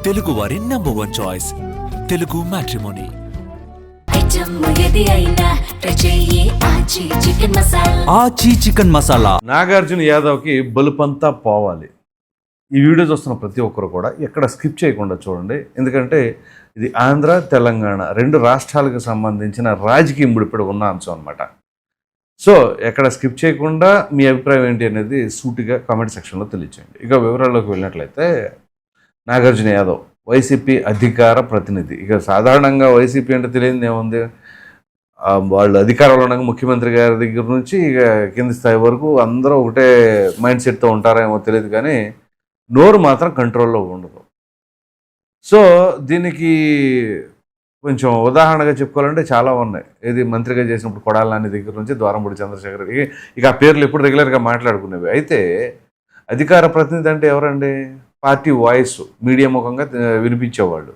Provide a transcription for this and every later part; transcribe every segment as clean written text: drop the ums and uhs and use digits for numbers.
తెలుగు వారి number 1 choice Telugu matrimony. ఆచి chicken masala. Nagarjuna యాదవ్కి బలుపంతా పోవాలి. ఈ వీడియో చూస్తున్న ప్రతి ఒక్కరు కూడా ఎక్కడ స్కిప్ చేయకుండా చూడండి. ఎందుకంటే ఇది ఆంధ్ర తెలంగాణ రెండు రాష్ట్రాలకు సంబంధించిన రాజకీయ ముడిపడి ఉన్న అంశం అనమాట. సో ఎక్కడ స్కిప్ చేయకుండా మీ అభిప్రాయం ఏంటి అనేది సూటిగా కామెంట్ సెక్షన్లో తెలియచేయండి. ఇక వివరాల్లోకి వెళ్ళినట్లయితే నాగార్జున యాదవ్ వైసీపీ అధికార ప్రతినిధి. ఇక సాధారణంగా వైసీపీ అంటే తెలియదు ఏముంది, వాళ్ళు అధికారంలో ఉండగా ముఖ్యమంత్రి గారి దగ్గర నుంచి ఇక కింది స్థాయి వరకు అందరూ ఒకటే మైండ్ సెట్తో ఉంటారేమో తెలియదు, కానీ నోరు మాత్రం కంట్రోల్లో ఉండదు. సో దీనికి కొంచెం ఉదాహరణగా చెప్పుకోవాలంటే చాలా ఉన్నాయి. ఏది మంత్రిగా చేసినప్పుడు కొడాలి నాని దగ్గర నుంచి ద్వారంపూడి చంద్రశేఖర్, ఇక ఆ పేర్లు ఎప్పుడు రెగ్యులర్గా మాట్లాడుకునేవి. అయితే అధికార ప్రతినిధి అంటే ఎవరండి? పార్టీ వాయిస్ మీడియా ముఖంగా వినిపించేవాళ్ళు.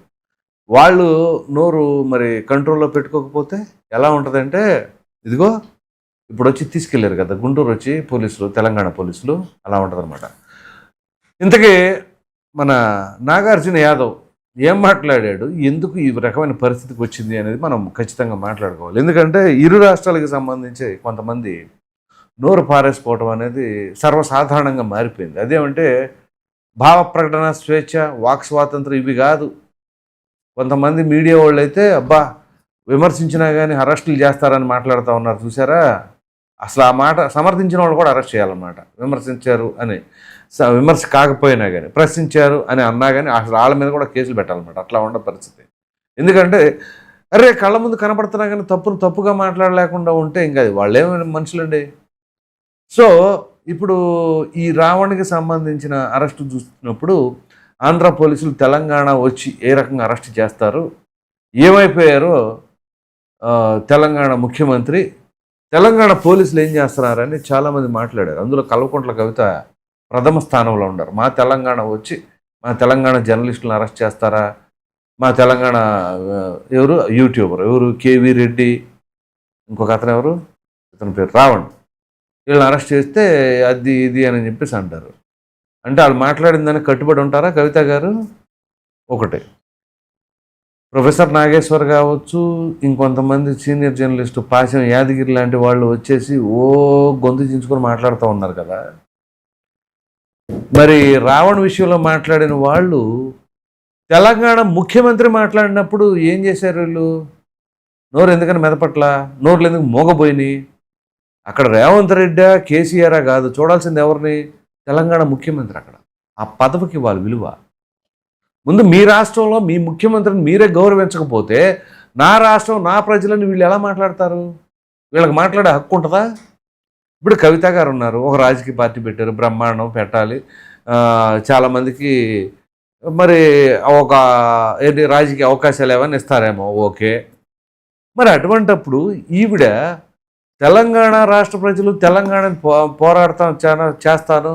వాళ్ళు నోరు మరి కంట్రోల్లో పెట్టుకోకపోతే ఎలా ఉంటుందంటే, ఇదిగో ఇప్పుడు వచ్చి తీసుకెళ్ళారు కదా గుంటూరు వచ్చి పోలీసులు, తెలంగాణ పోలీసులు, అలా ఉంటుందన్నమాట. ఇంతకీ మన నాగార్జున యాదవ్ ఏం మాట్లాడాడు, ఎందుకు ఈ రకమైన పరిస్థితికి వచ్చింది అనేది మనం ఖచ్చితంగా మాట్లాడుకోవాలి. ఎందుకంటే ఇరు రాష్ట్రాలకు సంబంధించి కొంతమంది నోరు పారేసుకోవటం అనేది సర్వసాధారణంగా మారిపోయింది. అదేమంటే భావ ప్రకటన స్వేచ్ఛ, వాక్ స్వాతంత్రం ఇవి కాదు. కొంతమంది మీడియా వాళ్ళు అయితే అబ్బా విమర్శించినా కానీ అరెస్టులు చేస్తారని మాట్లాడుతూ ఉన్నారు చూసారా. అసలు ఆ మాట సమర్థించిన వాళ్ళు కూడా అరెస్ట్ చేయాలన్నమాట. విమర్శించారు అని, విమర్శ కాకపోయినా కానీ ప్రశ్నించారు అని అన్నా కానీ అసలు వాళ్ళ మీద కూడా కేసులు పెట్టాలన్నమాట. అట్లా ఉండే పరిస్థితి. ఎందుకంటే అరే కళ్ళ ముందు కనపడుతున్నా కానీ తప్పుగా మాట్లాడలేకుండా ఉంటే ఇంకా వాళ్ళు ఏమైనా మనుషులండి. సో ఇప్పుడు ఈ రావణ్కి సంబంధించిన అరెస్టు చూస్తున్నప్పుడు ఆంధ్ర పోలీసులు తెలంగాణ వచ్చి ఏ రకంగా అరెస్ట్ చేస్తారు, ఏమైపోయారో తెలంగాణ ముఖ్యమంత్రి, తెలంగాణ పోలీసులు ఏం చేస్తున్నారని చాలామంది మాట్లాడారు. అందులో కల్వకుంట్ల కవిత ప్రథమ స్థానంలో ఉన్నారు. మా తెలంగాణ వచ్చి మా తెలంగాణ జర్నలిస్టులను అరెస్ట్ చేస్తారా, మా తెలంగాణ ఎవరు యూట్యూబర్ ఎవరు కేవీ రెడ్డి, ఇంకొక అతను ఎవరు, ఇతని పేరు రావణ్, వీళ్ళని అరెస్ట్ చేస్తే అది ఇది అని చెప్పేసి అంటారు. అంటే వాళ్ళు మాట్లాడిందని కట్టుబడి ఉంటారా కవిత గారు? ఒకటి. ప్రొఫెసర్ నాగేశ్వర్ కావచ్చు, ఇంకొంతమంది సీనియర్ జర్నలిస్టు పాశం యాదగిరి లాంటి వాళ్ళు వచ్చేసి గొంతు చించుకొని మాట్లాడుతూ ఉన్నారు కదా. మరి రావణ్ విషయంలో మాట్లాడిన వాళ్ళు తెలంగాణ ముఖ్యమంత్రి మాట్లాడినప్పుడు ఏం చేశారు వీళ్ళు? నోరు ఎందుకని మెదపట్ల, నోర్లు ఎందుకు మోగపోయినాయి? అక్కడ రేవంత్ రెడ్డా కేసీఆరా కాదు, చూడాల్సింది ఎవరిని? తెలంగాణ ముఖ్యమంత్రి. అక్కడ ఆ పదవికి వాళ్ళు విలువ. ముందు మీ రాష్ట్రంలో మీ ముఖ్యమంత్రిని మీరే గౌరవించకపోతే నా రాష్ట్రం నా ప్రజలని వీళ్ళు ఎలా మాట్లాడతారు? వీళ్ళకి మాట్లాడే హక్కు ఉంటుందా? ఇప్పుడు కవిత గారు ఉన్నారు, ఒక రాజకీయ పార్టీ పెట్టారు, బ్రహ్మాండం పెట్టాలి, చాలామందికి మరి ఒక ఏంటి రాజకీయ అవకాశాలు ఏమైనా ఇస్తారేమో, ఓకే. మరి అటువంటప్పుడు ఈవిడ తెలంగాణ రాష్ట్ర ప్రజలు తెలంగాణని చేస్తాను,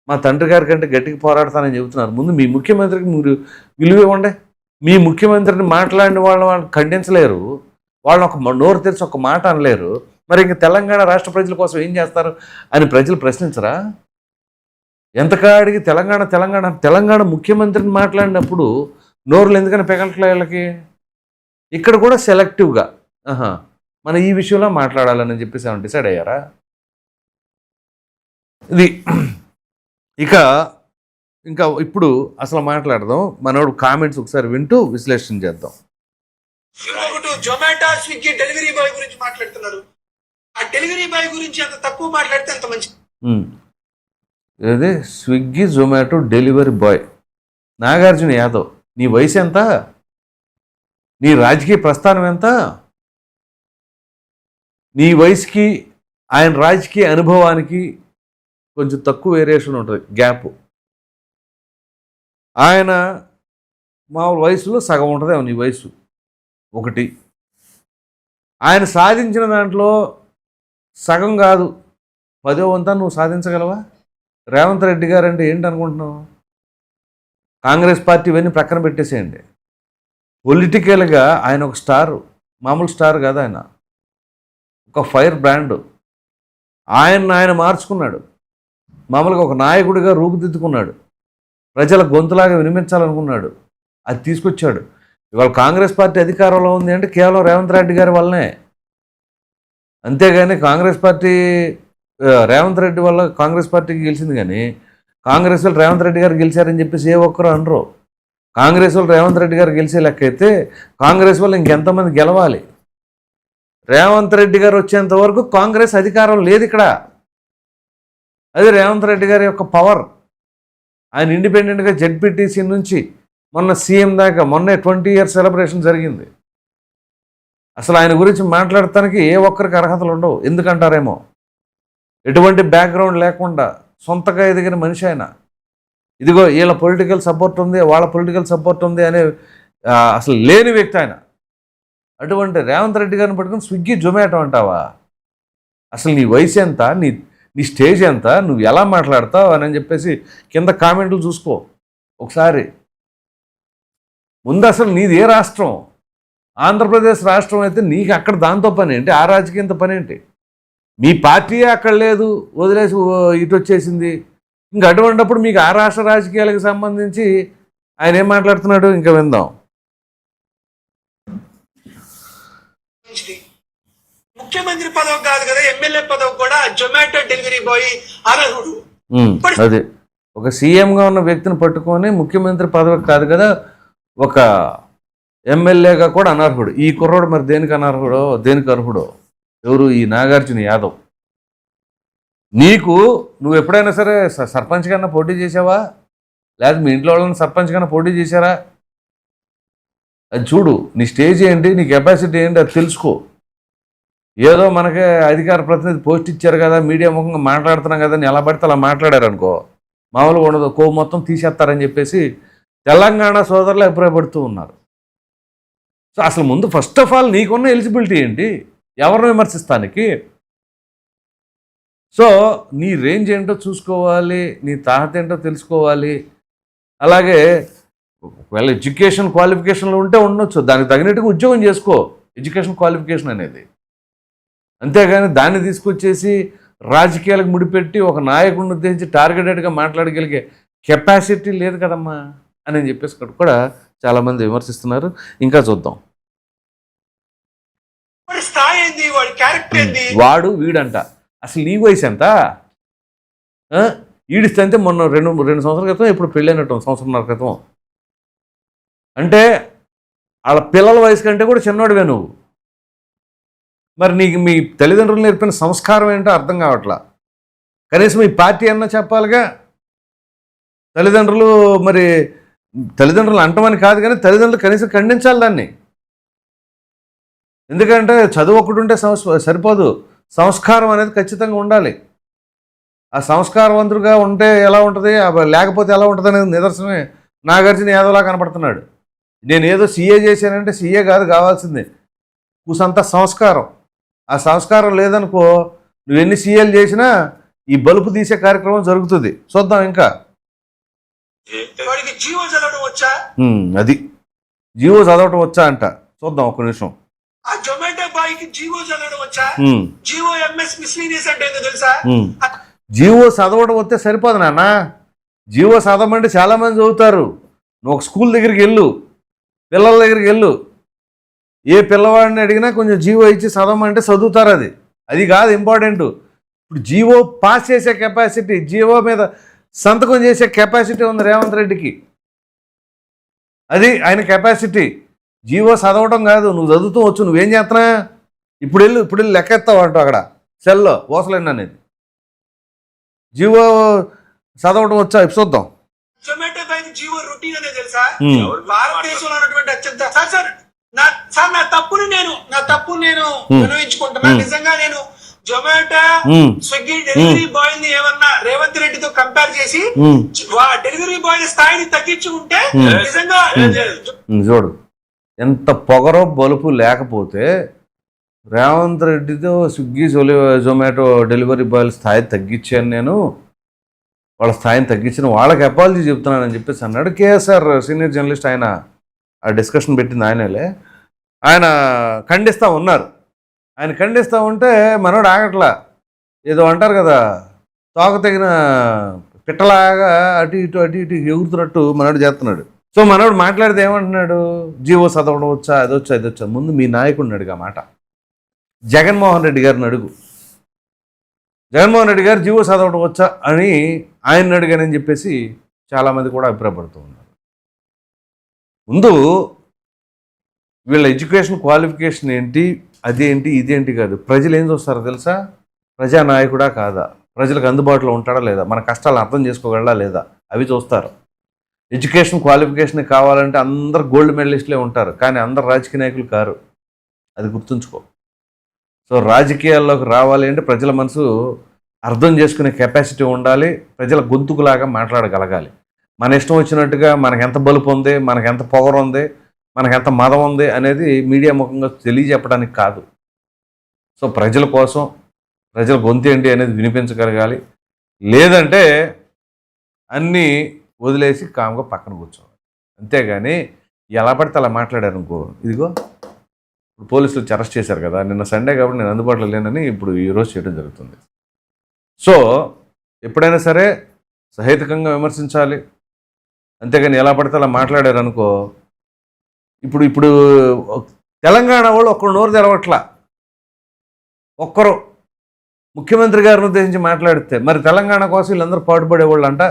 మా తండ్రి గారి కంటే గట్టిగా పోరాడతానని చెబుతున్నారు. ముందు మీ ముఖ్యమంత్రికి మీరు విలువ ఇవ్వండి. మీ ముఖ్యమంత్రిని మాట్లాడిన వాళ్ళని ఖండించలేరు, వాళ్ళని ఒక నోరు తెరిచి ఒక మాట అనలేరు. మరి ఇంక తెలంగాణ రాష్ట్ర ప్రజల కోసం ఏం చేస్తారు అని ప్రజలు ప్రశ్నించరా? ఎంతకాడికి తెలంగాణ ముఖ్యమంత్రిని మాట్లాడినప్పుడు నోరులు ఎందుకని పెగలట్లే వీళ్ళకి? ఇక్కడ కూడా సెలెక్టివ్గా మనం ఈ విషయంలో మాట్లాడాలని చెప్పేసి ఏమైనా డిసైడ్ అయ్యారా? ఇది ఇంకా ఇప్పుడు అసలు మాట్లాడదాం. మనోడు కామెంట్స్ ఒకసారి వింటూ విశ్లేషణ చేద్దాం. జొమాటో స్విగ్గీ డెలివరీ బాయ్ గురించి మాట్లాడుతున్నారు. ఆ డెలివరీ బాయ్ గురించి అంత తక్కువ మాట్లాడితే అంత మంచిది. అదే Swiggy Zomato delivery boy Nagarjuna Yadav, నీ వయసు ఎంత? నీ రాజకీయ ప్రస్థానం ఎంత? నీ వయసుకి ఆయన రాజకీయ అనుభవానికి కొంచెం తక్కువ వేరియేషన్ ఉంటుంది, గ్యాప్. ఆయన మామూలు వయసులో సగం ఉంటుంది నీ వయసు. ఒకటి, ఆయన సాధించిన దాంట్లో సగం కాదు 10వ వంతు నువ్వు సాధించగలవా? రేవంత్ రెడ్డి గారు అంటే ఏంటి అనుకుంటున్నావు? కాంగ్రెస్ పార్టీ ఇవన్నీ ప్రక్కన పెట్టేసేయండి. పొలిటికల్గా ఆయన ఒక స్టార్, మామూలు స్టార్ కాదు, ఆయన ఒక ఫైర్ బ్రాండ్. ఆయన మార్చుకున్నాడు, మామూలుగా ఒక నాయకుడిగా రూపుదిద్దుకున్నాడు, ప్రజల గొంతులాగా వినిపించాలనుకున్నాడు. అది తీసుకొచ్చాడు. ఇవాళ కాంగ్రెస్ పార్టీ అధికారంలో ఉంది అంటే కేవలం రేవంత్ రెడ్డి గారి వల్లనే. అంతేగాని కాంగ్రెస్ పార్టీ రేవంత్ రెడ్డి వల్ల కాంగ్రెస్ పార్టీకి గెలిచింది, కానీ కాంగ్రెస్ వాళ్ళు రేవంత్ రెడ్డి గారు గెలిచారని చెప్పేసి ఏ ఒక్కరు అనరు. కాంగ్రెస్ వాళ్ళు రేవంత్ రెడ్డి గారు గెలిచే లెక్క అయితే కాంగ్రెస్ వాళ్ళు ఇంకెంతమంది గెలవాలి? రేవంత్ రెడ్డి గారు వచ్చేంత వరకు కాంగ్రెస్ అధికారం లేదు ఇక్కడ. అది రేవంత్ రెడ్డి గారి యొక్క పవర్. ఆయన ఇండిపెండెంట్గా జెడ్పీటీసీ నుంచి మొన్న సీఎం దాకా మొన్న 20 years సెలబ్రేషన్ జరిగింది. అసలు ఆయన గురించి మాట్లాడటానికి ఏ ఒక్కరికి అర్హతలు ఉండవు. ఎందుకంటారేమో, ఎటువంటి బ్యాక్గ్రౌండ్ లేకుండా సొంతగా ఎదిగిన మనిషి ఆయన. ఇదిగో వీళ్ళ పొలిటికల్ సపోర్ట్ ఉంది, వాళ్ళ పొలిటికల్ సపోర్ట్ ఉంది అనే అసలు లేని వ్యక్తి ఆయన. అటువంటి రేవంత్ రెడ్డి గారిని పట్టుకుని స్విగ్గీ జొమాటో అంటావా? అసలు నీ వయసు ఎంత, నీ స్టేజ్ ఎంత, నువ్వు ఎలా మాట్లాడతావు అని చెప్పేసి కింద కామెంట్లు చూసుకో ఒకసారి. ముందు అసలు నీది ఏ రాష్ట్రం? ఆంధ్రప్రదేశ్ రాష్ట్రం అయితే నీకు అక్కడ దాంతో పని ఏంటి? ఆ రాజకీయంతో పని ఏంటి? మీ పార్టీ అక్కడ లేదు, వదిలేసి ఇటు వచ్చేసింది. ఇంకా అటువంటిప్పుడు మీకు ఆ రాష్ట్ర రాజకీయాలకు సంబంధించి ఆయన ఏం మాట్లాడుతున్నాడు ఇంకా విందాం. ముఖ్యమంత్రి పదవి కాదు కదా, ఎమ్మెల్యే పదవి కూడా జొమాటో డెలివరీ బాయ్ అర్హుడు. అదే ఒక సీఎంగా ఉన్న వ్యక్తిని పట్టుకొని ముఖ్యమంత్రి పదవి కాదు కదా, ఒక ఎమ్మెల్యేగా కూడా అనర్హుడు. ఈ కుర్రోడు మరి దేనికి అనర్హుడో, దేనికి అర్హుడో? ఎవరు? ఈ నాగార్జున యాదవ్. నువ్వు ఎప్పుడైనా సరే సర్పంచ్ కన్నా పోటీ చేసావా? లేదా మీ ఇంట్లో వాళ్ళని సర్పంచ్ కన్నా పోటీ చేశారా? అది చూడు, నీ స్టేజ్ ఏంటి, నీ కెపాసిటీ ఏంటి, అది తెలుసుకో. ఏదో మనకే అధికార ప్రతినిధి పోస్ట్ ఇచ్చారు కదా, మీడియా ముఖంగా మాట్లాడుతున్నాం కదా అని ఎలా పడితే అలా మాట్లాడారనుకో మామూలుగా ఉండదు. కొవ్వు మొత్తం తీసేస్తారని చెప్పేసి తెలంగాణ సోదరులు అభిప్రాయపడుతూ ఉన్నారు. సో అసలు ముందు ఫస్ట్ ఆఫ్ ఆల్ నీకున్న ఎలిజిబిలిటీ ఏంటి, ఎవరిని విమర్శిస్తానికి? సో నీ రేంజ్ ఏంటో చూసుకోవాలి, నీ తాహత ఏంటో తెలుసుకోవాలి. అలాగే ఒకవేళ ఎడ్యుకేషన్ క్వాలిఫికేషన్లు ఉంటే ఉండొచ్చు, దానికి తగినట్టుగా ఉద్యోగం చేసుకో, ఎడ్యుకేషన్ క్వాలిఫికేషన్ అనేది. అంతేగాని దాన్ని తీసుకొచ్చేసి రాజకీయాలకు ముడిపెట్టి ఒక నాయకుడిని ఉద్దేశించి టార్గెటెడ్గా మాట్లాడగలిగే కెపాసిటీ లేదు కదమ్మా అని చెప్పేసి కూడా చాలామంది విమర్శిస్తున్నారు. ఇంకా చూద్దాం. వాడు వీడంట. అసలు నీ వయసు ఎంత? ఈడిస్తే అంతే. మొన్న రెండు సంవత్సరాల క్రితం ఇప్పుడు పెళ్ళైనట్టు, సంవత్సరంన్నర క్రితం. అంటే వాళ్ళ పిల్లల వయసు కంటే కూడా చిన్నోడివే నువ్వు. మరి నీకు మీ తల్లిదండ్రులు నేర్పిన సంస్కారం ఏంటో అర్థం కావట్లా. కనీసం మీ పార్టీ అన్నా చెప్పాలిగా. తల్లిదండ్రులు అంటమని కాదు, కానీ తల్లిదండ్రులు కనీసం ఖండించాలి దాన్ని. ఎందుకంటే చదువు ఒకటి ఉంటే సరిపోదు, సంస్కారం అనేది ఖచ్చితంగా ఉండాలి. ఆ సంస్కారవంతుడుగా ఉంటే ఎలా ఉంటుంది, లేకపోతే ఎలా ఉంటుంది అనేది నిదర్శనమే నాగార్జున యాదవ్లా కనపడుతున్నాడు. నేను ఏదో సీఏ చేశానంటే సీఏ కాదు కావాల్సిందే, కూసంత సంస్కారం. ఆ సంస్కారం లేదనుకో నువ్వు ఎన్ని సీఏలు చేసినా ఈ బలుపు తీసే కార్యక్రమం జరుగుతుంది. చూద్దాం ఇంకా. అది జీవో చదవటం వచ్చా అంట, చూద్దాం ఒక నిమిషం. ఆ జొమాటో బాయ్ కి జీవో చదవడం వచ్చా? జీవో ఎంఎస్ మిస్లీనియస్ అంటే ఏందో తెలుసా? జీవో చదవడం వస్తే సరిపోదు నాన్న. జీవో చదవమంటే చాలా మంది చదువుతారు. నువ్వు ఒక స్కూల్ దగ్గరికి వెళ్ళు, పిల్లల దగ్గరికి వెళ్ళు, ఏ పిల్లవాడిని అడిగినా కొంచెం జీవో ఇచ్చి చదవమంటే చదువుతారు. అది కాదు ఇంపార్టెంట్. ఇప్పుడు జీవో పాస్ చేసే కెపాసిటీ, జీవో మీద సంతకం చేసే కెపాసిటీ ఉంది రేవంత్ రెడ్డికి. అది ఆయన కెపాసిటీ. జీవో చదవటం కాదు, నువ్వు చదువుతూ వచ్చు. నువ్వేం చేస్తున్నా? ఇప్పుడు వెళ్ళి లెక్క ఎత్తావు అంటూ అక్కడ సెల్లో ఓసలండి అనేది. జీవో చదవటం వచ్చా చూద్దాం. జొమాటో బై జీవో రొటీన్ అనేది తెలుసా? భారతదేశంలో ఉన్నటువంటి అత్యంత నా తప్పుని నేను నిర్వహించుకుంటున్నా. నిజంగా నేను జొమాటో స్విగ్గీ డెలివరీ బాయ్ ని ఏమన్నా రేవంత్ రెడ్డితో కంపేర్ చేసి డెలివరీ బాయ్ స్థాయిని తగ్గించుకుంటే నిజంగా చూడు ఎంత పొగరో బలుపు. లేకపోతే రేవంత్ రెడ్డితో స్విగ్గీ జొమాటో డెలివరీ బాయ్ల స్థాయి తగ్గించాను నేను, వాళ్ళ స్థాయిని తగ్గించిన వాళ్ళకి అపాలజీ చెప్తున్నానని చెప్పేసి అన్నాడు. కేఎస్ఆర్ సీనియర్ జర్నలిస్ట్, ఆయన ఆ డిస్కషన్ పెట్టింది ఆయనలే. ఆయన ఖండిస్తూ ఉన్నారు. ఆయన ఖండిస్తూ ఉంటే మనోడు ఆగట్లా. ఏదో అంటారు కదా, తోక తగిన పిట్టలాగా అటు ఇటు ఎగురుతున్నట్టు మనోడు చేస్తున్నాడు. సో మనోడు మాట్లాడితే ఏమంటున్నాడు, జీవో చదవడం వచ్చా, అదొచ్చా ఇదొచ్చా. ముందు మీ నాయకుడిని అడుగు ఆ మాట. జగన్మోహన్ రెడ్డి గారిని అడుగు. జగన్మోహన్ రెడ్డి గారు జీవో చదవడం వచ్చా అని ఆయన్ని అడిగానని చెప్పేసి చాలామంది కూడా అభిప్రాయపడుతూ ఉన్నారు. ముందు వీళ్ళ ఎడ్యుకేషన్ క్వాలిఫికేషన్ ఏంటి, అదేంటి ఇదేంటి కాదు. ప్రజలు ఏం చూస్తారో తెలుసా? ప్రజానాయకుడా కాదా, ప్రజలకు అందుబాటులో ఉంటాడా లేదా, మన కష్టాలు అర్థం చేసుకోగలడా లేదా, అవి చూస్తారు. ఎడ్యుకేషన్ క్వాలిఫికేషన్ కావాలంటే అందరు గోల్డ్ మెడలిస్టులే ఉంటారు, కానీ అందరు రాజకీయ నాయకులు కారు. అది గుర్తుంచుకో. సో రాజకీయాల్లోకి రావాలి అంటే ప్రజల మనసు అర్థం చేసుకునే కెపాసిటీ ఉండాలి, ప్రజల గొంతుకులాగా మాట్లాడగలగాలి. మన ఇష్టం వచ్చినట్టుగా మనకు ఎంత బలుపు ఉంది, మనకు ఎంత పొగరు ఉంది, మనకు ఎంత మదం ఉంది అనేది మీడియా ముఖంగా తెలియజెప్పడానికి కాదు. సో ప్రజల కోసం ప్రజల గొంతు ఏంటి అనేది వినిపించగలగాలి. లేదంటే అన్నీ వదిలేసి కామ్గా పక్కన కూర్చోవాలి. అంతేగాని ఎలా పడితే అలా మాట్లాడారు అనుకో, ఇదిగో ఇప్పుడు పోలీసులు అరెస్ట్ చేశారు కదా, నిన్న సండే కాబట్టి నేను అందుబాటులో లేనని ఇప్పుడు ఈరోజు చేయడం జరుగుతుంది. సో ఎప్పుడైనా సరే సహేతుకంగా విమర్శించాలి, అంతేగాని ఎలా పడితే అలా మాట్లాడారు అనుకో. ఇప్పుడు తెలంగాణ వాళ్ళు ఒక్కరు నోరు తెరవట్లా, ఒక్కరు ముఖ్యమంత్రి గారిని ఉద్దేశించి మాట్లాడితే మరి తెలంగాణ కోసం వీళ్ళందరూ పాటుపడేవాళ్ళు అంట,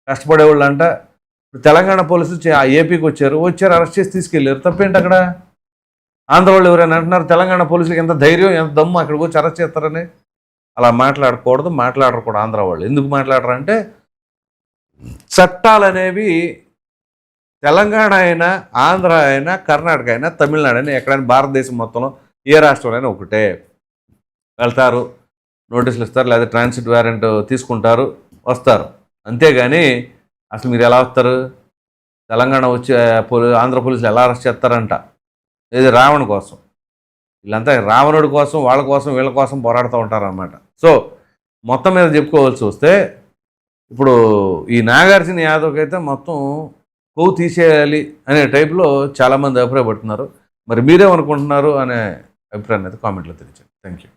కష్టపడేవాళ్ళు అంట. ఇప్పుడు తెలంగాణ పోలీసులు ఏపీకి వచ్చారు, అరెస్ట్ చేసి తీసుకెళ్ళారు. తప్పేంటి అక్కడ? ఆంధ్ర వాళ్ళు ఎవరైనా అంటున్నారు తెలంగాణ పోలీసులకి ఎంత ధైర్యం, ఎంత దమ్ము అక్కడికి వచ్చి అరెస్ట్ చేస్తారని. అలా మాట్లాడకూడదు, మాట్లాడరు కూడా ఆంధ్ర వాళ్ళు. ఎందుకు మాట్లాడరు అంటే చట్టాలు అనేవి తెలంగాణ అయినా, ఆంధ్ర అయినా, కర్ణాటక అయినా, తమిళనాడు అయినా, ఎక్కడైనా భారతదేశం మొత్తంలో ఏ రాష్ట్రంలో ఒకటే. వెళ్తారు, నోటీసులు ఇస్తారు, లేదా ట్రాన్సిట్ వారెంట్ తీసుకుంటారు, వస్తారు. అంతేగాని అసలు మీరు ఎలా వస్తారు, తెలంగాణ వచ్చి ఆంధ్ర పోలీసులు ఎలా అరెస్ట్ చేస్తారంట, ఇది రావణ కోసం. వీళ్ళంతా రావణుడి కోసం, వాళ్ళ కోసం, వీళ్ళ కోసం పోరాడుతూ ఉంటారన్నమాట. సో మొత్తం మీద చెప్పుకోవాల్సి వస్తే ఇప్పుడు ఈ నాగార్జున యాదవ్కి అయితే మొత్తం కొవ్వు తీసేయాలి అనే టైప్లో చాలామంది అభిప్రాయపడుతున్నారు. మరి మీరేమనుకుంటున్నారు అనే అభిప్రాయాన్ని అయితే కామెంట్లో తెలియజేయండి. Thank you.